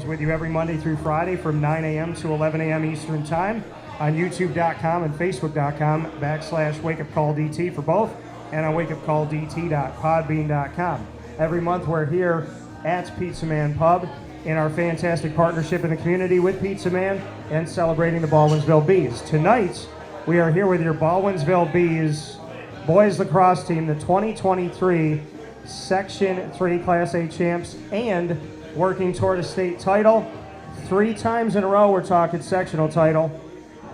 With you every Monday through Friday from 9 a.m. to 11 a.m. Eastern Time on YouTube.com and Facebook.com/WakeUpCallDT for both, and on WakeUpCallDT.podbean.com. Every month we're here at Pizza Man Pub in our fantastic partnership in the community with Pizza Man and celebrating the Baldwinsville Bees. Tonight we are here with your Baldwinsville Bees Boys Lacrosse team, the 2023 Section 3 Class A champs and working toward a state title. 3 times in a row we're talking sectional title,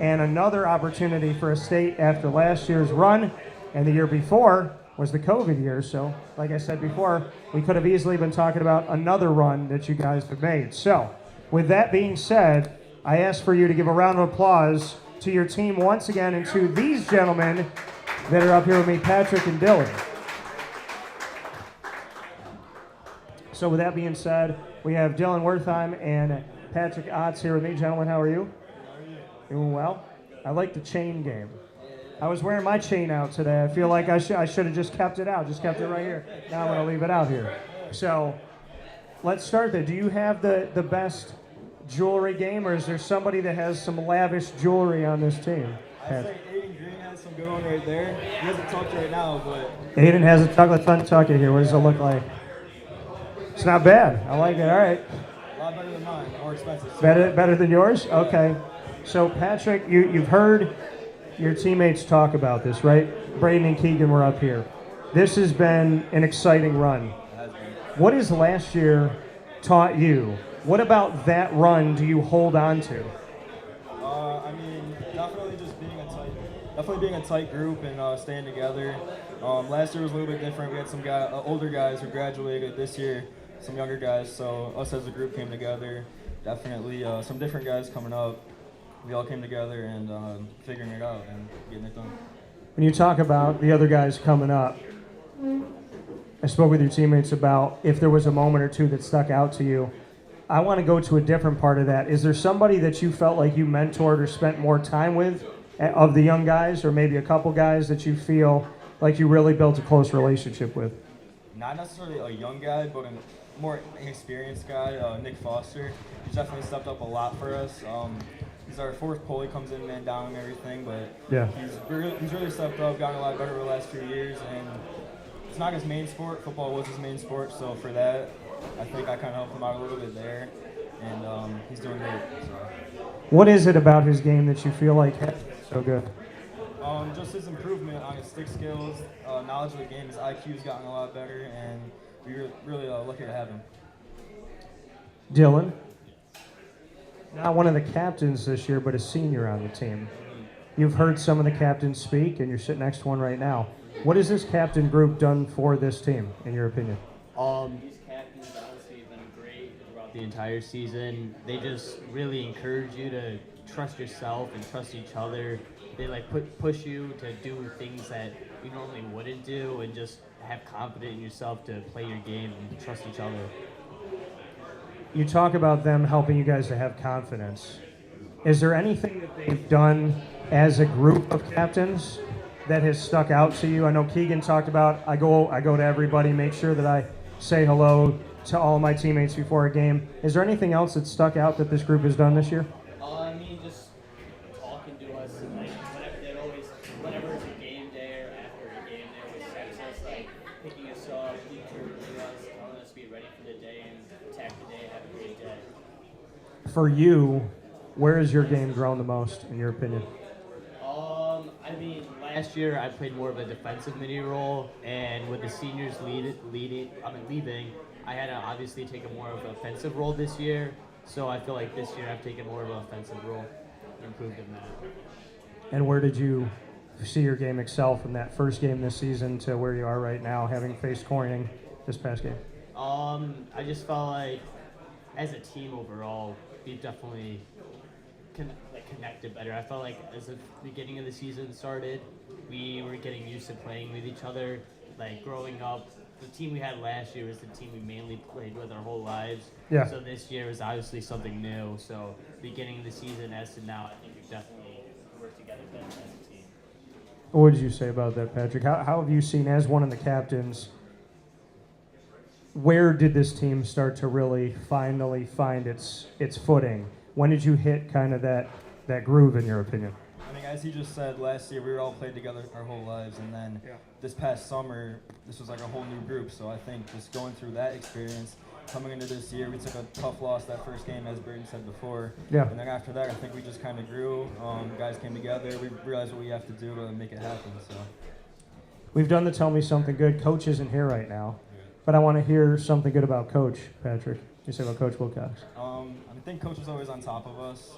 and another opportunity for a state after last year's run, and the year before was the COVID year. So like I said before, we could have easily been talking about another run that you guys have made. So with that being said, I ask for you to give a round of applause to your team once again, and to these gentlemen that are up here with me, Patrick and Dylan. So with that being said, we have Dylan Wirtheim and Patrick Otts here with me. Gentlemen, how are you? Doing well? I like the chain game. I was wearing my chain out today. I feel like I should have just kept it out, just kept it right here. Now I'm going to leave it out here. So let's start there. Do you have the best jewelry game, or is there somebody that has some lavish jewelry on this team? I'd say Aiden Green has some good one right there. He hasn't tucked right now, but... Aiden has a tuck. Let's untuck it here. What does it look like? It's not bad. I like it. All right. A lot better than mine. More expensive. Better than yours? Okay. So, Patrick, you've heard your teammates talk about this, right? Braden and Keegan were up here. This has been an exciting run. It has been. What has last year taught you? What about that run do you hold on to? I mean, definitely just being a tight group and staying together. Last year was a little bit different. We had some older guys who graduated this year, some younger guys, so us as a group came together. Definitely some different guys coming up. We all came together and figuring it out and getting it done. When you talk about the other guys coming up, I spoke with your teammates about if there was a moment or two that stuck out to you. I want to go to a different part of that. Is there somebody that you felt like you mentored or spent more time with of the young guys, or maybe a couple guys that you feel like you really built a close relationship with? Not necessarily a young guy, but a more experienced guy, Nick Foster. He's definitely stepped up a lot for us. He's our fourth pole. He comes in man down and everything, but yeah, he's really stepped up, gotten a lot better over the last few years, and it's not his main sport. Football was his main sport, so for that, I think I kind of helped him out a little bit there, and he's doing great. So. What is it about his game that you feel like has been so good? Just his improvement on his stick skills, knowledge of the game. His IQ's gotten a lot better, and we're really lucky to have him. Dylan, not one of the captains this year, but a senior on the team. You've heard some of the captains speak, and you're sitting next to one right now. What has this captain group done for this team, in your opinion? These captains honestly have been great throughout the entire season. They just really encourage you to trust yourself and trust each other. They push you to do things that you normally wouldn't do, and just have confidence in yourself to play your game and trust each other. You talk about them helping you guys to have confidence. Is there anything that they've done as a group of captains that has stuck out to you? I know Keegan talked about, I go to everybody, make sure that I say hello to all of my teammates before a game. Is there anything else that stuck out that this group has done this year? I mean, just talking to us, and whenever it's a game day or after a game, they always text us, picking us up, encouraging us, telling us to be ready for the day and attack the day, have a great day. For you, where has your game grown the most, in your opinion? I mean, last year I played more of a defensive mini role, and with the seniors leaving, I had to obviously take a more of an offensive role this year. So I feel like this year I've taken more of an offensive role, improved in that. And where did you see your game excel from that first game this season to where you are right now, having faced Corning this past game? I just felt like, as a team overall, we definitely connected better. I felt like as the beginning of the season started, we were getting used to playing with each other. Like growing up, the team we had last year was the team we mainly played with our whole lives. Yeah. So this year was obviously something new. So beginning of the season as to now, I think we definitely worked together better as a team. What did you say about that, Patrick? How have you seen, as one of the captains, where did this team start to really finally find its footing? When did you hit kind of that groove, in your opinion? I mean, as he just said, last year we were all played together our whole lives, and then this past summer, this was like a whole new group. So I think just going through that experience, coming into this year, we took a tough loss that first game, as Braden said before. Yeah. And then after that, I think we just kind of grew. Guys came together. We realized what we have to do to make it happen. So We've done the Tell Me Something Good. Coach isn't here right now, but I want to hear something good about Coach, Patrick. You say about Coach Wilcox. I think Coach is always on top of us,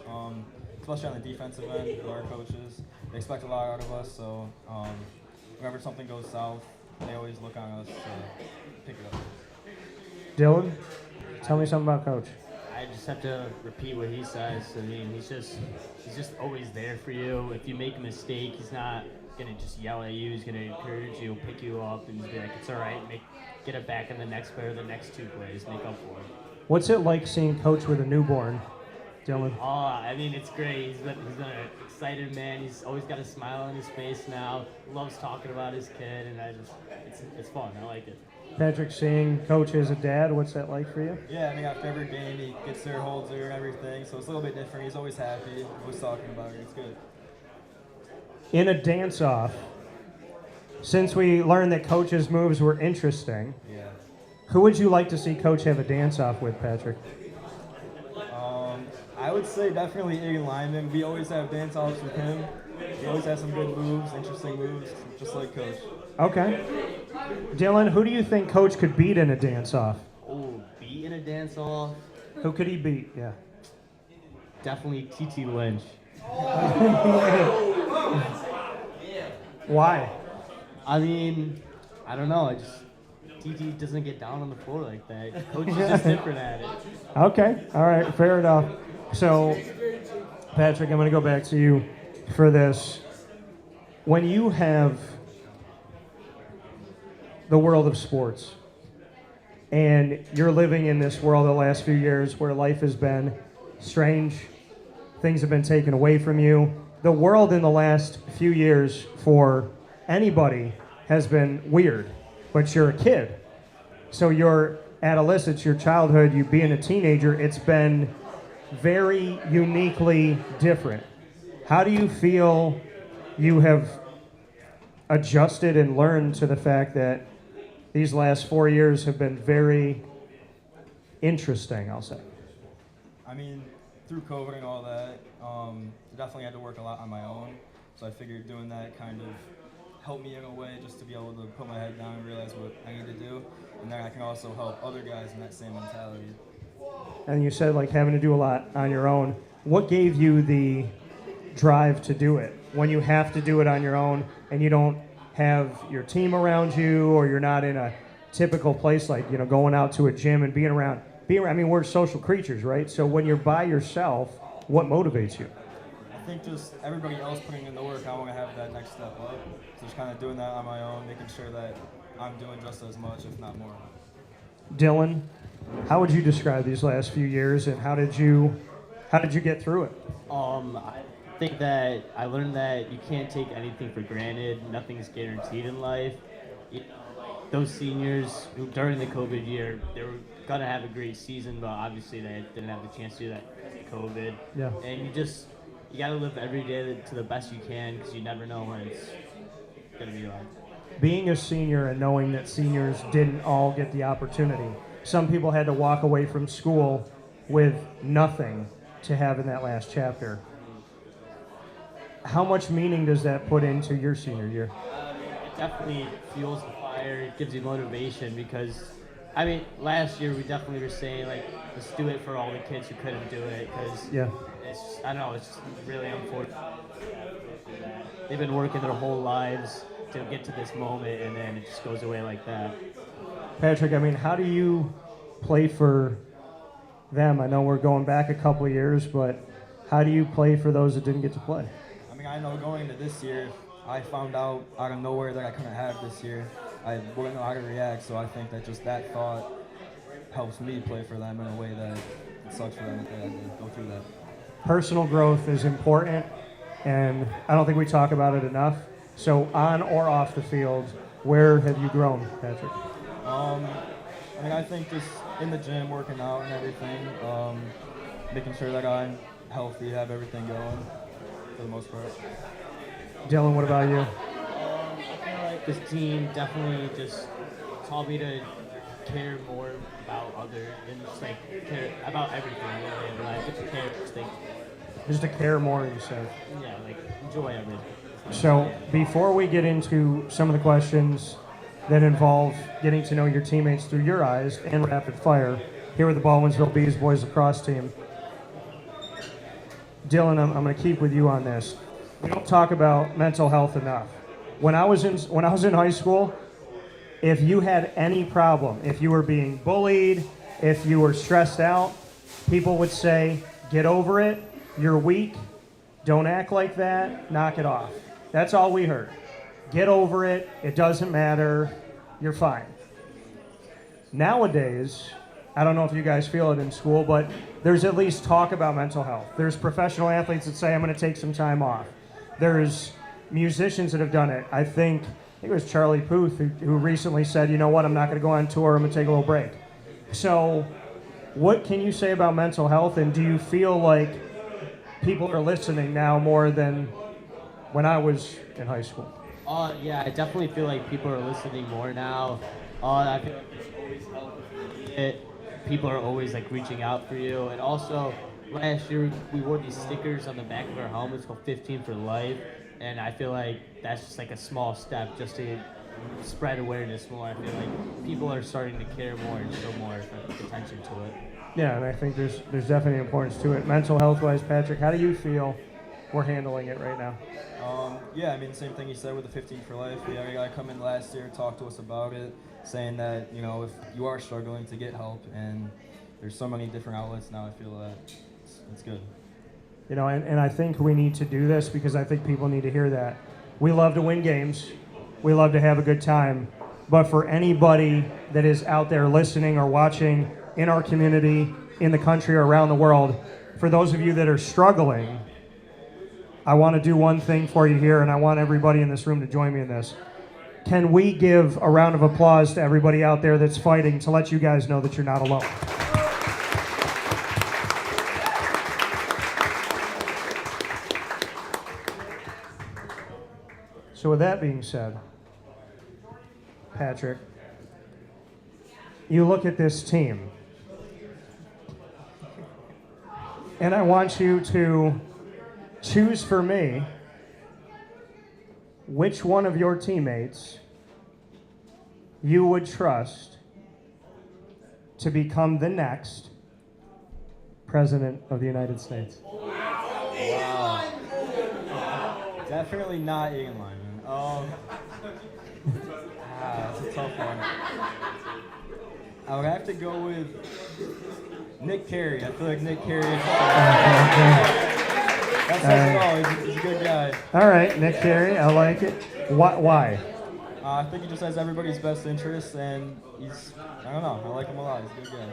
especially on the defensive end with our coaches. They expect a lot out of us, so whenever something goes south, they always look on us to pick it up. Dylan, tell me something about Coach. I just have to repeat what he says. I mean, he's just always there for you. If you make a mistake, he's not gonna just yell at you. He's gonna encourage you, pick you up, and just be like, "It's all right. Get it back in the next play or the next two plays. Make up for it." What's it like seeing Coach with a newborn, Dylan? Oh, I mean, it's great. He's been an excited man. He's always got a smile on his face now. Loves talking about his kid, and it's fun. I like it. Patrick, seeing Coach as a dad, what's that like for you? Yeah, I mean, after every game, he gets there, holds her, and everything, so it's a little bit different. He's always happy, always talking about her. It's good. In a dance-off, since we learned that Coach's moves were interesting, who would you like to see Coach have a dance-off with, Patrick? I would say definitely Ian Lyman. We always have dance-offs with him. He always has some good moves, interesting moves, just like Coach. Okay. Dylan, who do you think Coach could beat in a dance-off? Oh, beat in a dance-off? Who could he beat? Yeah. Definitely T.T. Lynch. Why? I mean, I don't know. T.T. doesn't get down on the floor like that. Coach is just different at it. Okay. All right. Fair enough. So, Patrick, I'm going to go back to you for this. When you have the world of sports and you're living in this world the last few years where life has been strange, things have been taken away from you. The world in the last few years for anybody has been weird, but you're a kid. So your adolescence, your childhood, you being a teenager, it's been very uniquely different. How do you feel you have adjusted and learned to the fact that these last 4 years have been very interesting, I'll say? I mean, through COVID and all that, definitely had to work a lot on my own. So I figured doing that kind of helped me in a way just to be able to put my head down and realize what I need to do. And then I can also help other guys in that same mentality. And you said like having to do a lot on your own. What gave you the drive to do it when you have to do it on your own and you don't have your team around you, or you're not in a typical place like, you know, going out to a gym and being around, I mean, we're social creatures, right? So when you're by yourself, what motivates you? I think just everybody else putting in the work, I want to have that next step up. So just kind of doing that on my own, making sure that I'm doing just as much, if not more. Dylan, how would you describe these last few years, and how did you get through it? I think that I learned that you can't take anything for granted. Nothing's guaranteed in life. Those seniors who during the COVID year, they were gonna have a great season, but obviously they didn't have the chance to do that because of COVID. Yeah. And you gotta live every day to the best you can, because you never know when it's gonna be like. Being a senior and knowing that seniors didn't all get the opportunity. Some people had to walk away from school with nothing to have in that last chapter. How much meaning does that put into your senior year? It definitely fuels the fire. It gives you motivation, because, I mean, last year we definitely were saying, like, let's do it for all the kids who couldn't do it, because I don't know, it's just really unfortunate. They've been working their whole lives to get to this moment, and then it just goes away like that. Patrick, I mean, how do you play for them? I know we're going back a couple of years, but how do you play for those that didn't get to play? I mean, I know going into this year, I found out of nowhere that I couldn't have this year. I wouldn't know how to react, so I think that just that thought helps me play for them in a way that it sucks for them that they had to go through that. Personal growth is important, and I don't think we talk about it enough. So on or off the field, where have you grown, Patrick? I mean, I think just in the gym, working out and everything, making sure that I'm healthy, have everything going for the most part. Dylan, what about you? I feel like this team definitely just taught me to care more about others and just like care about everything really in life. Just care, just like, Just to care more, you said. yeah, like enjoy everything. So before we get into some of the questions that involve getting to know your teammates through your eyes and rapid fire, here with the Baldwinsville Bees Boys Lacrosse team, Dylan, I'm going to keep with you on this. We don't talk about mental health enough. When I was in high school, if you had any problem, if you were being bullied, if you were stressed out, people would say, "Get over it. You're weak. Don't act like that. Knock it off." That's all we heard. Get over it. It doesn't matter. You're fine. Nowadays, I don't know if you guys feel it in school, but there's at least talk about mental health. There's professional athletes that say, "I'm going to take some time off." There's musicians that have done it. I think it was Charlie Puth who recently said, "You know what, I'm not going to go on tour. I'm going to take a little break." So what can you say about mental health, and do you feel like people are listening now more than when I was in high school? Yeah, I definitely feel like people are listening more now. I feel like there's always help if you need it. People are always like reaching out for you. And also, last year we wore these stickers on the back of our helmets called 15 for Life. And I feel like that's just like a small step just to spread awareness more. I feel like people are starting to care more and show more attention to it. Yeah, and I think there's definitely importance to it. Mental health-wise, Patrick, how do you feel we're handling it right now? Yeah, I mean, same thing you said with the 15 for Life. We had a guy come in last year, talk to us about it, saying that, you know, if you are struggling, to get help, and there's so many different outlets now. I feel that it's good. You know, and I think we need to do this because I think people need to hear that. We love to win games. We love to have a good time. But for anybody that is out there listening or watching in our community, in the country, or around the world, for those of you that are struggling, I want to do one thing for you here, and I want everybody in this room to join me in this. Can we give a round of applause to everybody out there that's fighting to let you guys know that you're not alone? So with that being said, Patrick, you look at this team, and I want you to choose for me which one of your teammates you would trust to become the next President of the United States. Wow. Definitely not Ian Lyman. That's a tough one. I would have to go with Nick Carey. I feel like Nick Carey is that says it all. He's a good guy. All right, Nick Carey, I like it. Why? I think he just has everybody's best interests, and I don't know, I like him a lot. He's a good guy.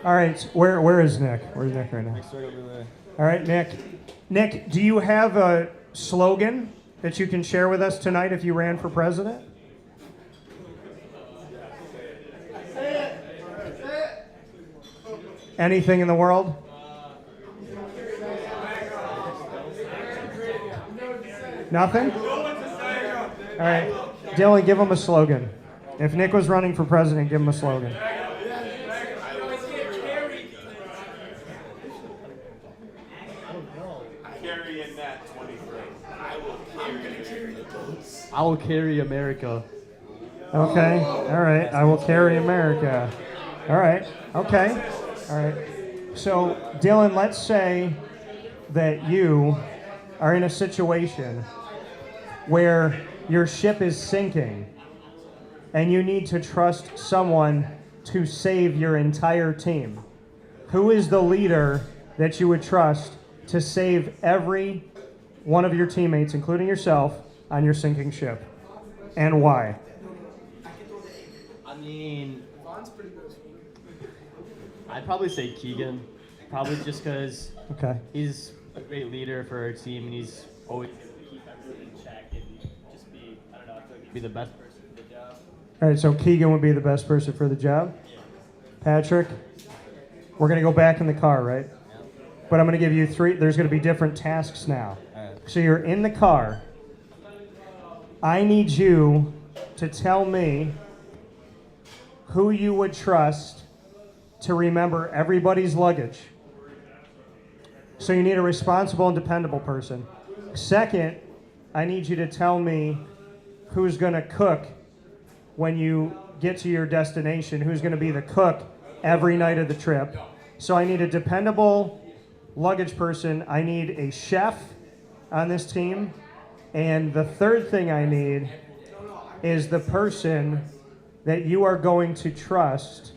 All right, where is Nick? Where's Nick right now? Nick's right over there. All right, Nick. Nick, do you have a slogan that you can share with us tonight if you ran for president? Anything in the world? Nothing? All right. Dylan, give him a slogan. If Nick was running for president, give him a slogan. I will carry America. Okay. All right. I will carry America. All right. Okay. All right. So, Dylan, let's say that you are in a situation where your ship is sinking and you need to trust someone to save your entire team. Who is the leader that you would trust to save every one of your teammates, including yourself, on your sinking ship? And why? I mean, I'd probably say Keegan. Probably just because he's a great leader for our team, and he's always going to keep everything in check and just be, I don't know, I feel like he'd be the best person for the job. All right, so Keegan would be the best person for the job. Patrick, we're going to go back in the car, right? But I'm going to give you 3. There's going to be different tasks now. All right. So you're in the car. I need you to tell me who you would trust to remember everybody's luggage. So you need a responsible and dependable person. Second, I need you to tell me who's going to cook when you get to your destination, who's going to be the cook every night of the trip. So I need a dependable luggage person. I need a chef on this team. And the third thing I need is the person that you are going to trust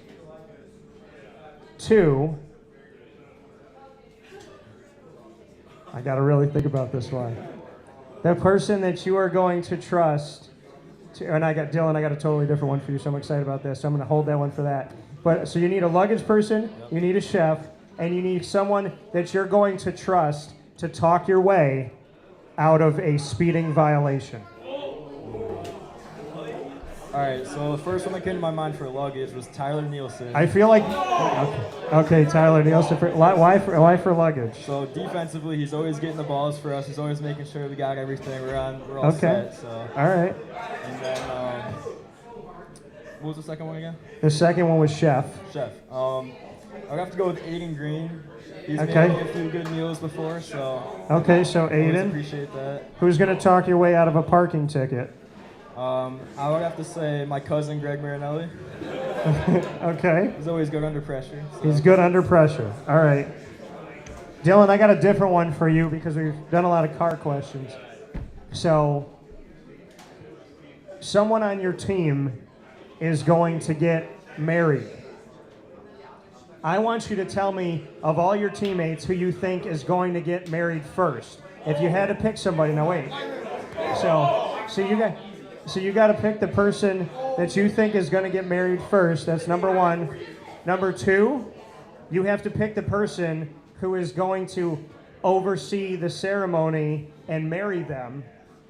to, I got to really think about this one. The person that you are going to trust to, and I got Dylan, I got a totally different one for you, so I'm excited about this. So I'm going to hold that one for that. But so you need a luggage person, you need a chef, and you need someone that you're going to trust to talk your way out of a speeding violation. All right, so the first one that came to my mind for luggage was Tyler Nielsen. I feel like, okay, Tyler Nielsen. Why for luggage? So defensively, he's always getting the balls for us. He's always making sure we got everything. We're all Okay. set. So. All right. And then, what was the second one again? The second one was chef. Chef. I'd have to go with Aiden Green. He's Okay. made me a few good meals before, so. Okay, so Always Aiden. appreciate that. Who's going to talk your way out of a parking ticket? I would have to say my cousin Greg Marinelli. Okay. He's always good under pressure. So. He's good under pressure. All right. Dylan, I got a different one for you because we've done a lot of car questions. So, someone on your team is going to get married. I want you to tell me of all your teammates who you think is going to get married first. If you had to pick somebody, now wait. So you got to pick the person that you think is going to get married first. That's number one. Number two, you have to pick the person who is going to oversee the ceremony and marry them.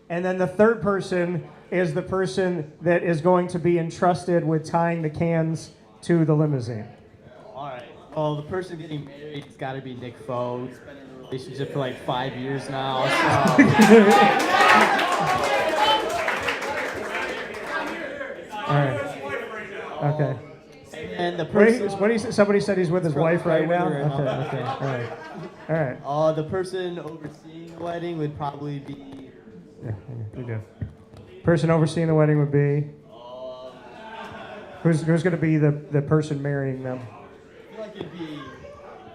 And then the third person is the person that is going to be entrusted with tying the cans to the limousine. All right. Well, the person getting married has got to be Nick Foe. He's been in a relationship for like 5 years now. All right. Okay. And the person. What do you say? Somebody said he's with his wife right now? Right now. Okay. All right. The person overseeing the wedding would probably be. Yeah, you do. Person overseeing the wedding would be? Who's going to be the person marrying them? I feel like it'd be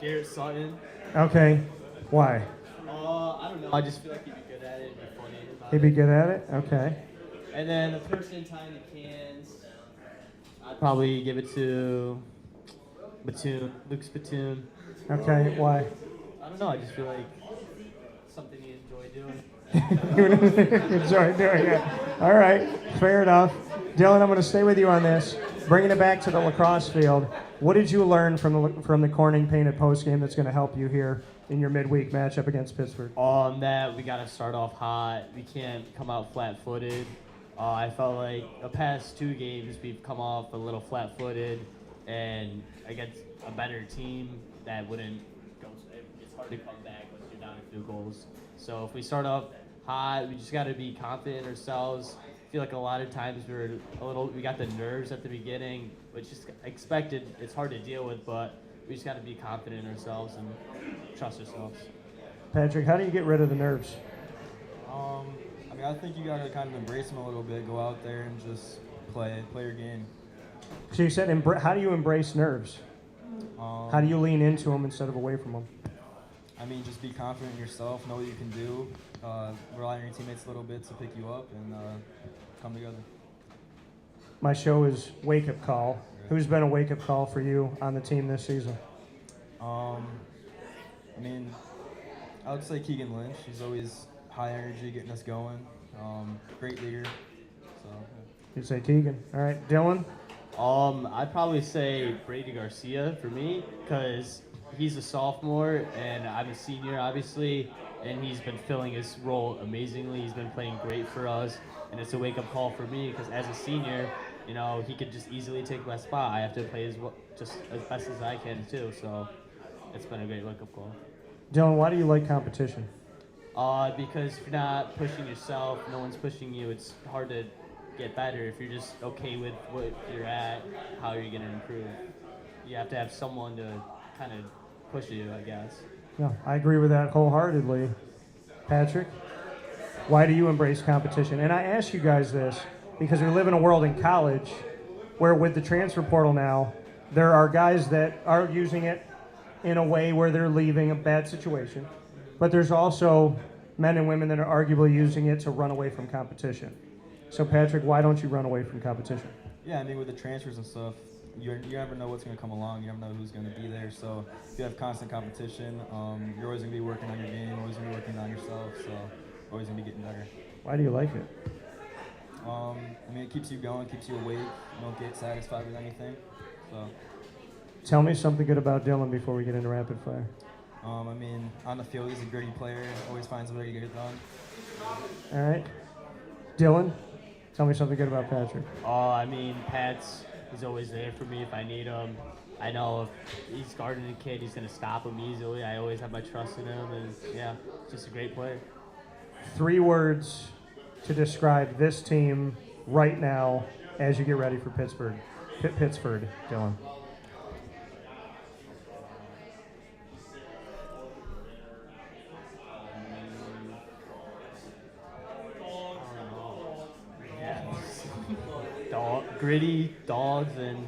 Garrett Sutton. Okay. Why? I don't know. I just feel like he'd be good at it. It'd be funny. He'd be good at it? Okay. And then the person tying the cans, I'd probably give it to Luke Spittoon. Okay. Why? I don't know. I just feel like something you enjoy doing. Enjoy doing it. All right. Fair enough. Dylan, I'm going to stay with you on this. Bringing it back to the lacrosse field, what did you learn from the Corning Painted postgame that's going to help you here in your midweek matchup against Pittsburgh? That we got to start off hot. We can't come out flat-footed. I felt like the past 2 games we've come off a little flat-footed, and against a better team that wouldn't go. It's hard to come back once you're down a few goals. So if we start off hot, we just got to be confident in ourselves. I feel like a lot of times we got the nerves at the beginning, which is expected. It's hard to deal with, but we just got to be confident in ourselves and trust ourselves. Patrick, how do you get rid of the nerves? I think you gotta kind of embrace them a little bit. Go out there and just play your game. So you said, how do you embrace nerves? How do you lean into them instead of away from them? Just be confident in yourself. Know what you can do. Rely on your teammates a little bit to pick you up and come together. My show is Wake Up Call. Who's been a wake up call for you on the team this season? I would say Keegan Lynch. He's always high energy, getting us going. Great leader. So. You'd say Keegan. All right, Dylan? I'd probably say Brady Garcia for me, because he's a sophomore and I'm a senior, obviously, and he's been filling his role amazingly. He's been playing great for us, and it's a wake-up call for me because as a senior, he could just easily take my spot. I have to play just as best as I can too. So it's been a great wake-up call. Dylan, why do you like competition? Because if you're not pushing yourself, no one's pushing you, it's hard to get better. If you're just okay with what you're at, how are you going to improve? You have to have someone to kind of push you, I guess. No, I agree with that wholeheartedly. Patrick, why do you embrace competition? And I ask you guys this because we live in a world in college where with the transfer portal now, there are guys that are using it in a way where they're leaving a bad situation. But there's also men and women that are arguably using it to run away from competition. So Patrick, why don't you run away from competition? Yeah, I mean with the transfers and stuff, you never know what's going to come along. You never know who's going to be there. So if you have constant competition, you're always going to be working on your game, always going to be working on yourself. So always going to be getting better. Why do you like it? I mean, it keeps you going, keeps you awake. You don't get satisfied with anything. So. Tell me something good about Dylan before we get into rapid fire. I mean, on the field, he's a gritty player. Always finds a way to get it done. All right. Dylan, tell me something good about Patrick. I mean, he's always there for me if I need him. I know if he's guarding a kid, he's going to stop him easily. I always have my trust in him, and yeah, just a great player. 3 words to describe this team right now as you get ready for Pittsburgh. Pittsburgh, Dylan. Gritty, dogs, and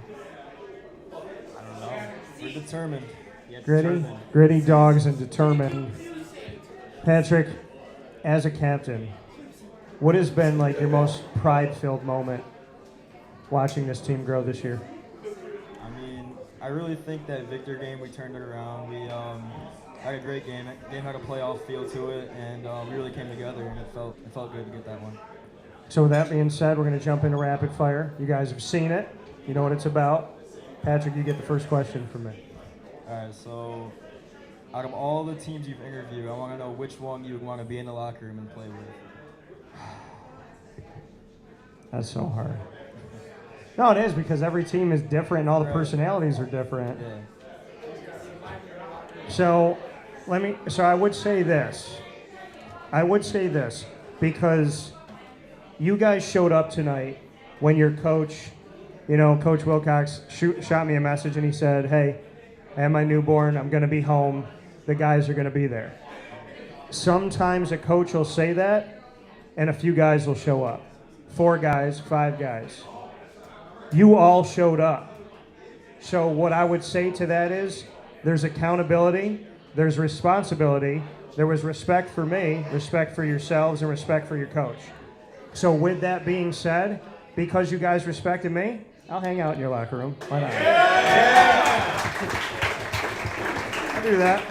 I don't know. We're determined. Yeah, Gritty, dogs, and determined. Patrick, as a captain, what has been like your most pride-filled moment watching this team grow this year? I mean, I really think that Victor game, we turned it around. We had a great game. The game had a playoff feel to it, and we really came together, and it felt good to get that one. So with that being said, we're going to jump into rapid fire. You guys have seen it. You know what it's about. Patrick, you get the first question from me. All right, so out of all the teams you've interviewed, I want to know which one you would want to be in the locker room and play with. That's so hard. No, it is because every team is different and all the personalities are different. Yeah. So I would say this. Because you guys showed up tonight when your coach, Coach Wilcox shot me a message and he said, hey, I have my newborn, I'm going to be home, the guys are going to be there. Sometimes a coach will say that and a few guys will show up. 4 guys, 5 guys. You all showed up. So what I would say to that is there's accountability, there's responsibility, there was respect for me, respect for yourselves, and respect for your coach. So with that being said, because you guys respected me, I'll hang out in your locker room. Why not? I'll do that.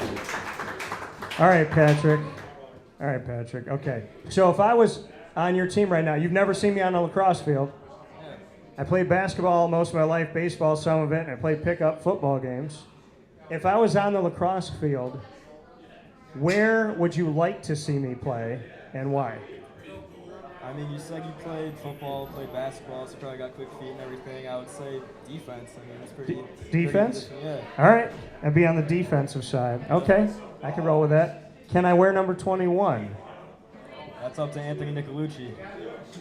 All right, Patrick. Okay. So if I was on your team right now, you've never seen me on a lacrosse field. I played basketball most of my life, baseball some of it, and I played pickup football games. If I was on the lacrosse field, where would you like to see me play and why? I mean, you said you played football, played basketball, so you probably got quick feet and everything. I would say defense. I mean, it's pretty... Defense? Pretty yeah. All right. I'd be on the defensive side. Okay. I can roll with that. Can I wear number 21? That's up to Anthony Nicolucci.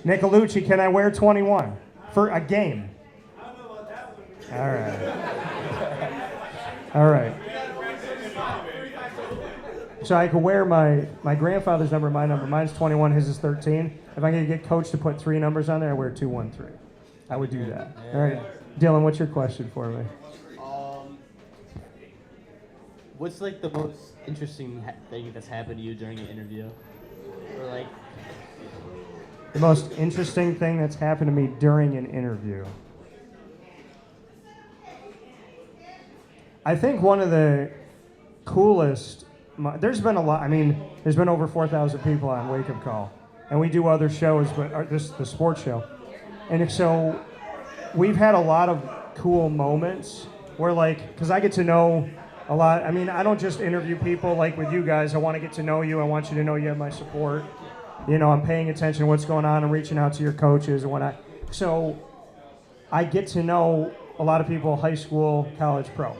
Nicolucci, can I wear 21 for a game? All right. So I could wear my grandfather's number, my number. Mine's 21, his is 13. If I could get coach to put 3 numbers on there, I wear 2, 1, 3. I would do that. Yeah. All right. Dylan, what's your question for me? What's like the most interesting thing that's happened to you during an interview? Or like the most interesting thing that's happened to me during an interview. I think one of the coolest, there's been a lot, there's been over 4,000 people on Wake Up Call. And we do other shows, but the sports show. And so we've had a lot of cool moments where because I get to know a lot. I don't just interview people like with you guys. I want to get to know you. I want you to know you have my support. I'm paying attention to what's going on. I'm reaching out to your coaches and whatnot. So I get to know a lot of people high school, college, pro.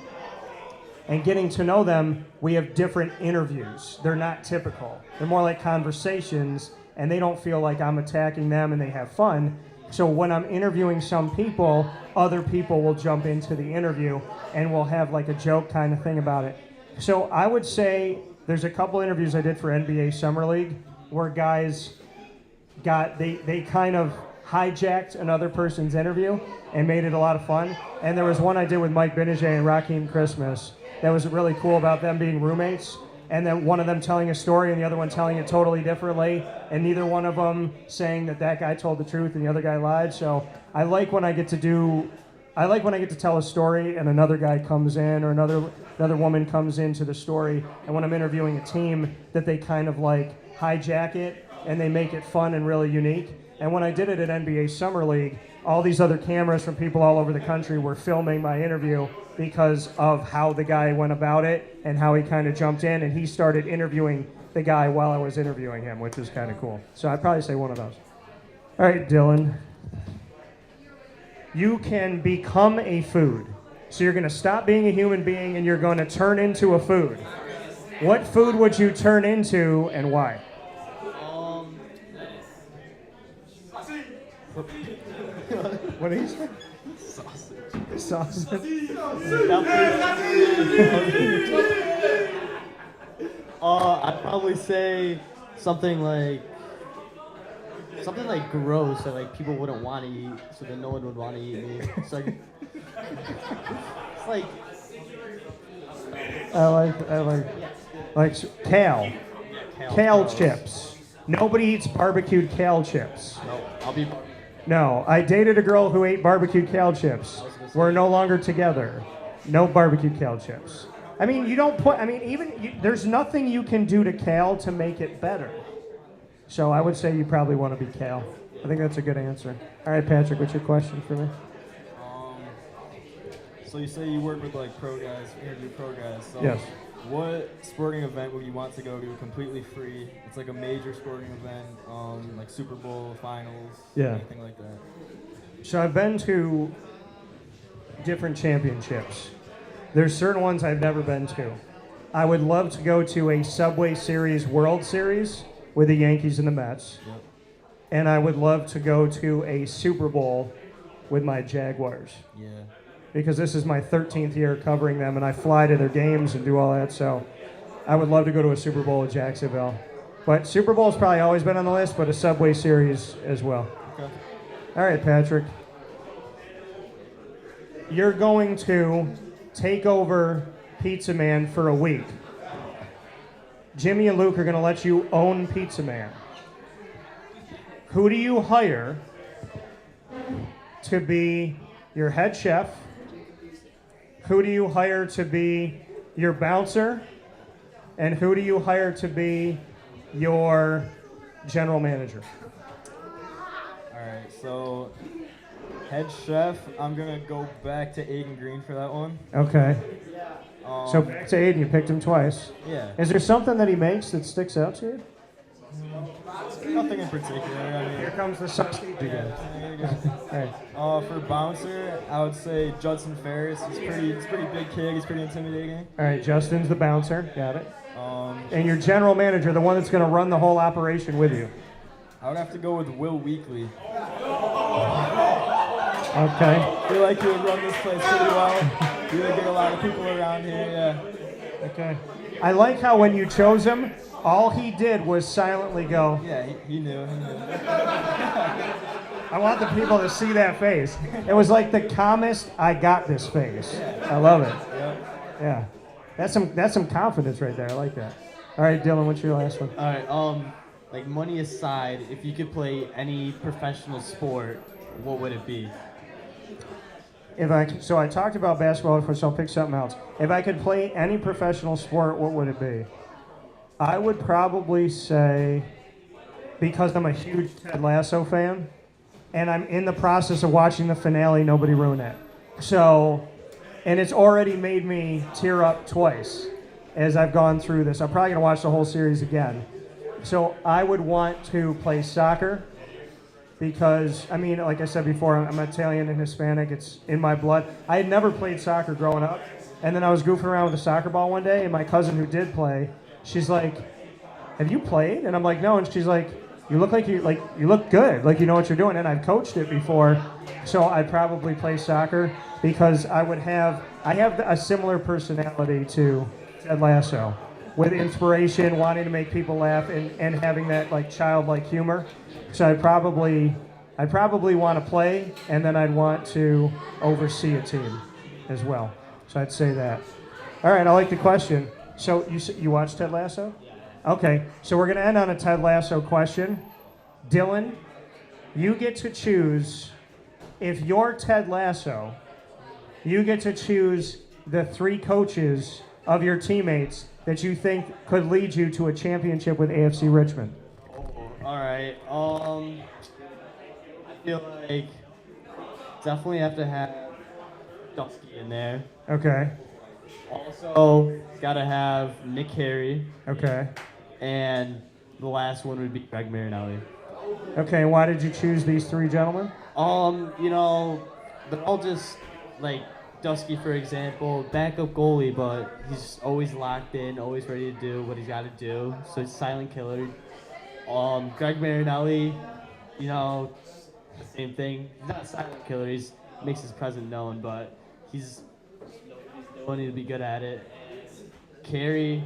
And getting to know them, we have different interviews. They're not typical. They're more like conversations, and they don't feel like I'm attacking them and they have fun. So when I'm interviewing some people, other people will jump into the interview and we'll have like a joke kind of thing about it. So I would say there's a couple interviews I did for NBA Summer League where guys they kind of hijacked another person's interview and made it a lot of fun. And there was one I did with Mike Benajay and Raheem Christmas that was really cool about them being roommates. And then one of them telling a story and the other one telling it totally differently, and neither one of them saying that guy told the truth and the other guy lied. So I like when I get to tell a story and another guy comes in or another woman comes into the story, and when I'm interviewing a team that they kind of like hijack it and they make it fun and really unique. And when I did it at NBA Summer League, all these other cameras from people all over the country were filming my interview because of how the guy went about it and how he kind of jumped in, and he started interviewing the guy while I was interviewing him, which was kind of cool. So I'd probably say one of those. All right, Dylan. You can become a food. So you're going to stop being a human being and you're going to turn into a food. What food would you turn into and why? What did he say? Sausage. I'd probably say something like gross that like people wouldn't want to eat, so that no one would want to eat me. So it's like I like kale. Kale chips. Nobody eats barbecued kale chips. No, I dated a girl who ate barbecued kale chips. We're no longer together. No barbecued kale chips. I mean, there's nothing you can do to kale to make it better. So I would say you probably want to be kale. I think that's a good answer. All right, Patrick, what's your question for me? So you say you work with like pro guys, interview pro guys. So Yes. What sporting event would you want to go to completely free? It's like a major sporting event, like Super Bowl, finals, anything like that. So I've been to different championships. There's certain ones I've never been to. I would love to go to a Subway Series World Series with the Yankees and the Mets. Yep. And I would love to go to a Super Bowl with my Jaguars. Yeah. Because this is my 13th year covering them, and I fly to their games and do all that, so I would love to go to a Super Bowl with Jacksonville. But Super Bowl's probably always been on the list, but a Subway Series as well. Okay. All right, Patrick. You're going to take over Pizza Man for a week. Jimmy and Luke are going to let you own Pizza Man. Who do you hire to be your head chef? Who do you hire to be your bouncer? And who do you hire to be your general manager? All right, so head chef, I'm going to go back to Aiden Green for that one. Okay. So back to Aiden, you picked him twice. Yeah. Is there something that he makes that sticks out to you? Nothing in particular. I mean, Here comes the sausage again. there you go. All right. For bouncer, I would say Judson Ferris. He's pretty big kid. He's pretty intimidating. All right, Justin's the bouncer. Got it. Um, And your general manager, the one that's going to run the whole operation with you. I would have to go with Will Weekly. Okay. I feel like he would run this place pretty well. He would get a lot of people around here, yeah. Okay. I like how when you chose him, all he did was silently go. Yeah, he knew. I want the people to see that face. It was like the calmest, I got this face. I love it. Yep. Yeah. That's some confidence right there. I like that. All right, Dylan, what's your last one? All right, like money aside, if you could play any professional sport, what would it be? So I talked about basketball before, so I'll pick something else. If I could play any professional sport, what would it be? I would probably say, because I'm a huge Ted Lasso fan, and I'm in the process of watching the finale, Nobody Ruin It. So, and it's already made me tear up twice as I've gone through this. I'm probably going to watch the whole series again. So I would want to play soccer because, I mean, like I said before, I'm Italian and Hispanic. It's in my blood. I had never played soccer growing up, and then I was goofing around with a soccer ball one day, and my cousin who did play, she's like, "Have you played?" And I'm like, "No," and she's like, "You look like you look good, like you know what you're doing." And I've coached it before, so I'd probably play soccer because I have a similar personality to Ted Lasso, with inspiration, wanting to make people laugh, and having that like childlike humor. So I'd probably want to play, and then I'd want to oversee a team as well. So I'd say that. All right, I like the question. So you watched Ted Lasso? Okay, so we're gonna end on a Ted Lasso question. Dylan, you get to choose, if you're Ted Lasso, you get to choose the 3 coaches of your teammates that you think could lead you to a championship with AFC Richmond. All right. I feel like definitely have to have Dusky in there. Okay. Also, gotta have Nick Carey, Okay. and the last one would be Greg Marinelli. Okay, why did you choose these 3 gentlemen? You know, they're all just like Dusky, for example, backup goalie, but he's always locked in, always ready to do what he's got to do. So he's a silent killer. Greg Marinelli, you know, the same thing. He's not a silent killer. He makes his presence known, but he's doing to be good at it. Carey,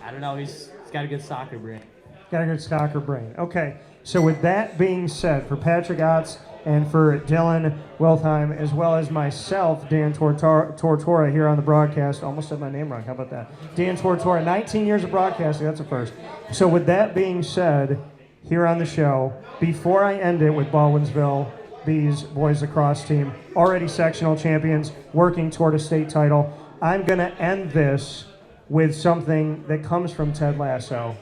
I don't know. He's got a good soccer brain. Got a good soccer brain. Okay, so with that being said, for Patrick Otts and for Dylan Wirtheim, as well as myself, Dan Tortora, here on the broadcast. Almost said my name wrong. How about that? Dan Tortora, 19 years of broadcasting. That's a first. So with that being said, here on the show, before I end it with Baldwinsville Bees Boys Lacrosse team, already sectional champions, working toward a state title, I'm going to end this with something that comes from Ted Lasso,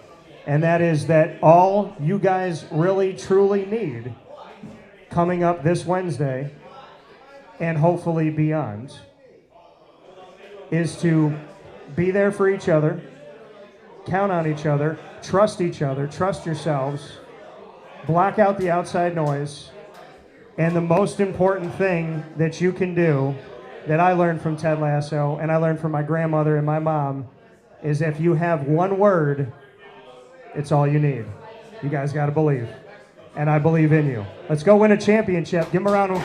and that is that all you guys really, truly need coming up this Wednesday, and hopefully beyond, is to be there for each other, count on each other, trust yourselves, block out the outside noise, and the most important thing that you can do, that I learned from Ted Lasso, and I learned from my grandmother and my mom, is if you have one word, it's all you need. You guys got to believe. And I believe in you. Let's go win a championship. Give them a round of applause.